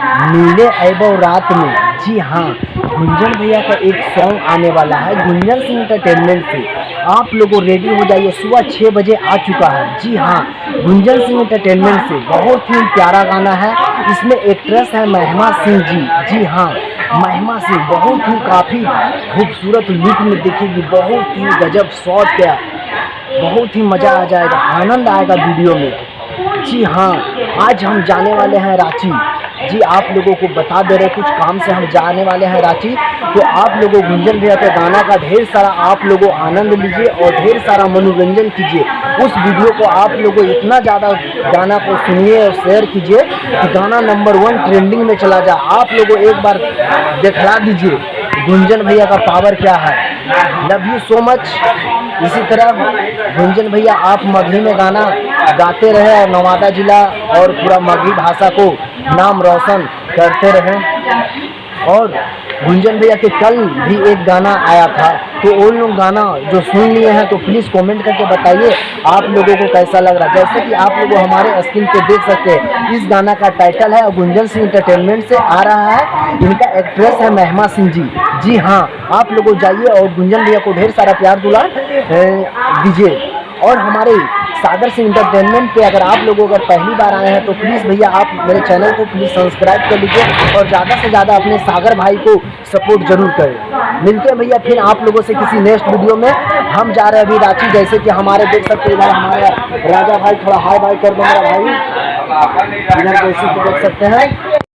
मिले ऐबो रात में। जी हाँ, गुंजन भैया का एक सॉन्ग आने वाला है गुंजन सिंह एंटरटेनमेंट से। आप लोगों रेडी हो जाइए, सुबह 6 बजे आ चुका है। जी हाँ, गुंजन सिंह एंटरटेनमेंट से बहुत ही प्यारा गाना है। इसमें एक्ट्रेस है महिमा सिंह जी। जी हाँ, महिमा सिंह बहुत ही काफ़ी खूबसूरत लुक में दिखेगी, बहुत ही गजब शॉट क्या, बहुत ही मज़ा आ जाएगा, आनंद आएगा वीडियो में। जी हाँ, आज हम जाने वाले हैं रांची। जी, आप लोगों को बता दे रहे कुछ काम से हम जाने वाले हैं रांची। तो आप लोगों गुंजन भैया के गाना का ढेर सारा आप लोगों आनंद लीजिए और ढेर सारा मनोरंजन कीजिए। उस वीडियो को आप लोगों इतना ज़्यादा गाना को सुनिए और शेयर कीजिए कि गाना नंबर 1 ट्रेंडिंग में चला जाए। आप लोगों एक बार दिखला दीजिए गुंजन भैया का पावर क्या है। Love you so much. इसी तरह गुंजन भैया आप मगही में गाना गाते रहे और नवादा जिला और पूरा मगही भाषा को नाम रोशन करते रहें। और गुंजन भैया के कल भी एक गाना आया था, तो वो लोग गाना जो सुन लिए हैं तो प्लीज़ कमेंट करके बताइए आप लोगों को कैसा लग रहा है। जैसे कि आप लोगों हमारे स्क्रीन पे देख सकते हैं, इस गाना का टाइटल है और गुंजन सिंह एंटरटेनमेंट से आ रहा है। इनका एक्ट्रेस है महिमा सिंह जी। जी हाँ, आप लोगों जाइए और गुंजन भैया को ढेर सारा प्यार दुलार दीजिए। और हमारे सागर सिंह एंटरटेनमेंट पे अगर आप लोग अगर पहली बार आए हैं तो प्लीज़ भैया आप मेरे चैनल को प्लीज़ सब्सक्राइब कर लीजिए और ज़्यादा से ज़्यादा अपने सागर भाई को सपोर्ट जरूर करें। मिलते हैं भैया फिर आप लोगों से किसी नेक्स्ट वीडियो में। हम जा रहे हैं अभी रांची, जैसे कि हमारे देख सकते हैं इधर हमारा राजा भाई, थोड़ा हाई बाई कर दो मेरा भाई, इधर जैसे कि देख सकते हैं।